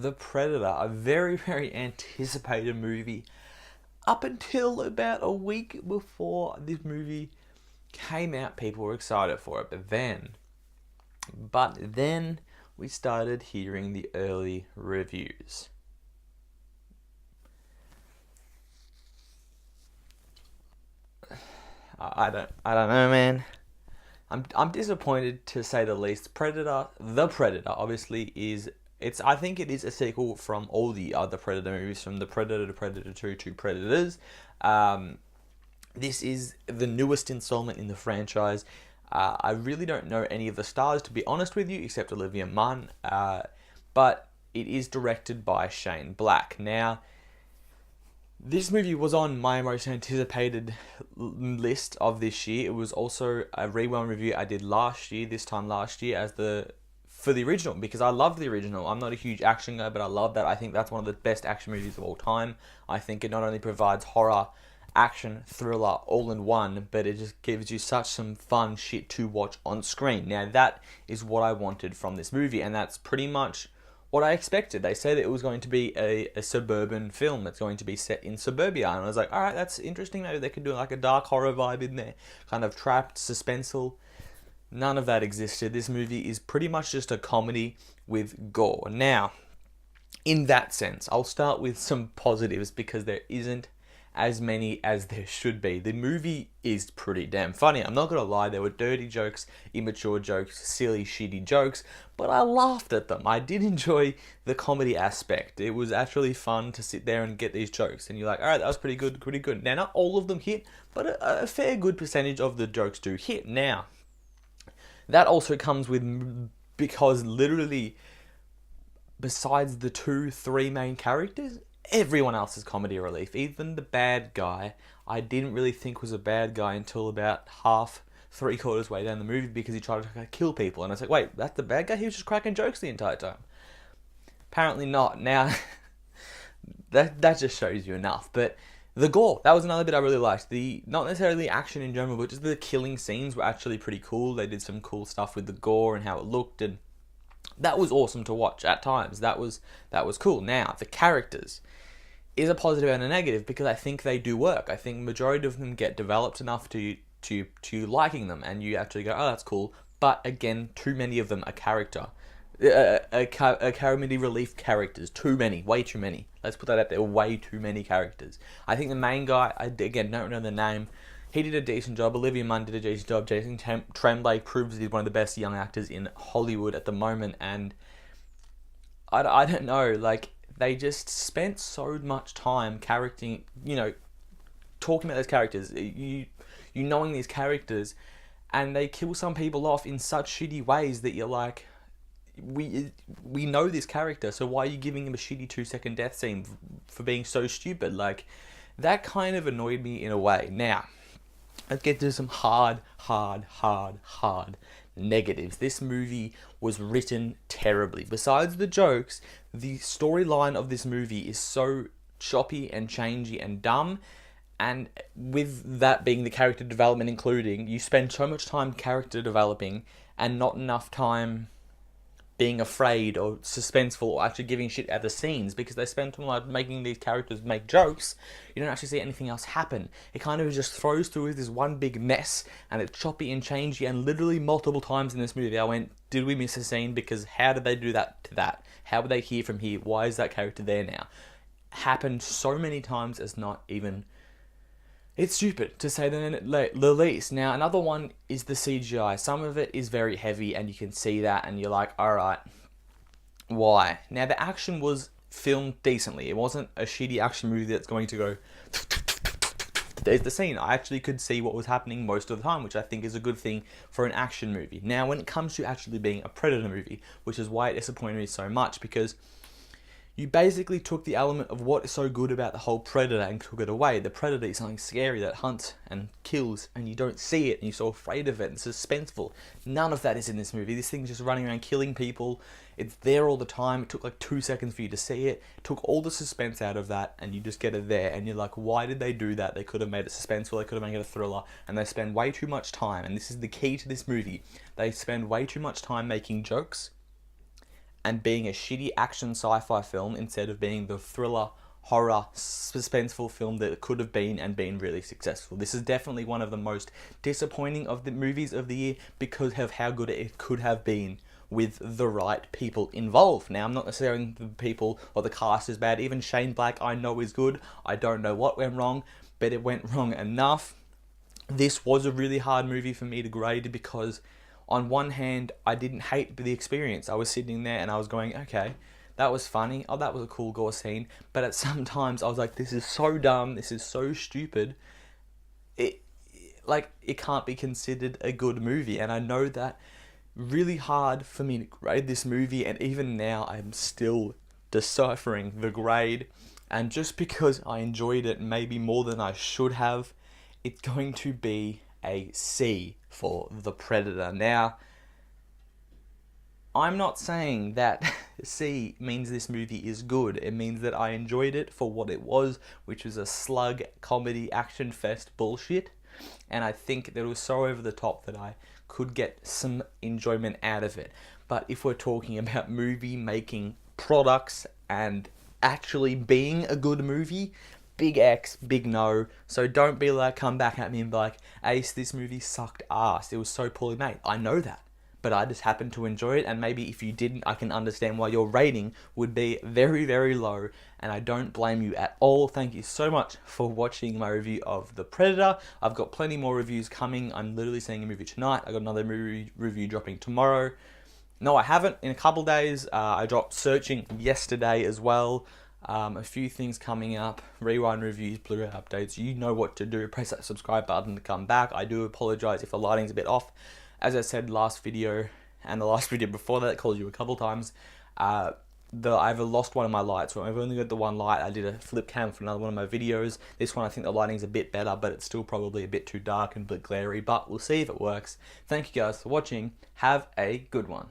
The Predator, a very, very anticipated movie up until about a week before this movie came out. People were excited for it, but then we started hearing the early reviews. I don't know, man. I'm disappointed, to say the least. The Predator, obviously is I think it is a sequel from all the other Predator movies, from the Predator to Predator 2 to Predators. Um, this is the newest installment in the franchise. I really don't know any of the stars, to be honest with you, except Olivia Munn. But it is directed by Shane Black. Now, this movie was on my most anticipated list of this year. It was also a rewind review I did this time last year, for the original, because I love the original. I'm not a huge action guy, but I love that. I think that's one of the best action movies of all time. I think it not only provides horror, action, thriller all in one, but it just gives you such some fun shit to watch on screen. Now, that is what I wanted from this movie, and that's pretty much what I expected. They said it was going to be a suburban film that's going to be set in suburbia, and I was like, all right, that's interesting. Maybe they could do like a dark horror vibe in there, kind of trapped, suspenseful. None of that existed. This movie is pretty much just a comedy with gore. Now, in that sense, I'll start with some positives, because there isn't as many as there should be. The movie is pretty damn funny. I'm not gonna lie, there were dirty jokes, immature jokes, silly, shitty jokes, but I laughed at them. I did enjoy the comedy aspect. It was actually fun to sit there and get these jokes, and you're like, alright, that was pretty good, pretty good. Now, not all of them hit, but a fair good percentage of the jokes do hit. Now, that also comes with, because literally, besides the 2-3 main characters, everyone else is comedy relief. Even the bad guy, I didn't really think was a bad guy until about three quarters way down the movie, because he tried to kill people, and I was like, wait, that's the bad guy? He was just cracking jokes the entire time. Apparently not. Now, that just shows you enough. But the gore, that was another bit I really liked. Not necessarily action in general, but just the killing scenes were actually pretty cool. They did some cool stuff with the gore and how it looked, and that was awesome to watch at times. That was cool. Now, the characters is a positive and a negative, because I think they do work. I think majority of them get developed enough to liking them, and you actually go, oh, that's cool. But again, too many of them are character. Comedy relief characters. Too many. Way too many. Let's put that out there. Way too many characters. I think the main guy, I again don't know the name, he did a decent job. Olivia Munn did a decent job. Jason Tremblay proves he's one of the best young actors in Hollywood at the moment, and I don't know, like, they just spent so much time talking about those characters, you knowing these characters, and they kill some people off in such shitty ways that you're like, we know this character, so why are you giving him a shitty 2-second death scene for being so stupid? Like, that kind of annoyed me in a way. Now, let's get to some hard negatives. This movie was written terribly. Besides the jokes, the storyline of this movie is so choppy and changey and dumb, and with that being the character development including, you spend so much time character developing and not enough time being afraid or suspenseful or actually giving shit at the scenes, because they spend time like making these characters make jokes. You don't actually see anything else happen. It kind of just throws through this one big mess, and it's choppy and changey, and literally multiple times in this movie I went, did we miss a scene? Because how did they do that to that? How were they here from here? Why is that character there now? Happened so many times as not even... It's stupid, to say the least. Now, another one is the CGI. Some of it is very heavy, and you can see that, and you're like, alright, why? Now, the action was filmed decently. It wasn't a shitty action movie that's going to go... There's the scene. I actually could see what was happening most of the time, which I think is a good thing for an action movie. Now, when it comes to actually being a Predator movie, which is why it disappointed me so much, because you basically took the element of what is so good about the whole Predator and took it away. The Predator is something scary that hunts and kills, and you don't see it, and you're so afraid of it, and suspenseful. None of that is in this movie. This thing's just running around killing people. It's there all the time. It took like 2 seconds for you to see it. It took all the suspense out of that, and you just get it there, and you're like, why did they do that? They could have made it suspenseful, they could have made it a thriller, and they spend way too much time, and this is the key to this movie. They spend way too much time making jokes and being a shitty action sci-fi film instead of being the thriller, horror, suspenseful film that it could have been and been really successful. This is definitely one of the most disappointing of the movies of the year because of how good it could have been with the right people involved. Now, I'm not necessarily the people or the cast is bad. Even Shane Black I know is good. I don't know what went wrong, but it went wrong enough. This was a really hard movie for me to grade because on one hand, I didn't hate the experience. I was sitting there and I was going, okay, that was funny. Oh, that was a cool gore scene. But at some times I was like, this is so dumb. This is so stupid. It can't be considered a good movie. And I know that really hard for me to grade this movie. And even now I'm still deciphering the grade. And just because I enjoyed it maybe more than I should have, it's going to be a C for The Predator. Now, I'm not saying that C means this movie is good. It means that I enjoyed it for what it was, which was a slug comedy action fest bullshit. And I think that it was so over the top that I could get some enjoyment out of it. But if we're talking about movie making products and actually being a good movie, big X, big no. So don't be like, come back at me and be like, Ace, this movie sucked ass. It was so poorly made. I know that. But I just happened to enjoy it. And maybe if you didn't, I can understand why your rating would be very, very low. And I don't blame you at all. Thank you so much for watching my review of The Predator. I've got plenty more reviews coming. I'm literally seeing a movie tonight. I got another movie review dropping tomorrow. No, I haven't. In a couple days, I dropped Searching yesterday as well. A few things coming up, rewind reviews, Blu-ray updates. You know what to do. Press that subscribe button to come back. I do apologize if the lighting's a bit off. As I said last video and the last video before that, I called you a couple times. I've lost one of my lights. So I've only got the one light. I did a flip cam for another one of my videos. This one I think the lighting's a bit better, but it's still probably a bit too dark and a bit glary. But we'll see if it works. Thank you guys for watching. Have a good one.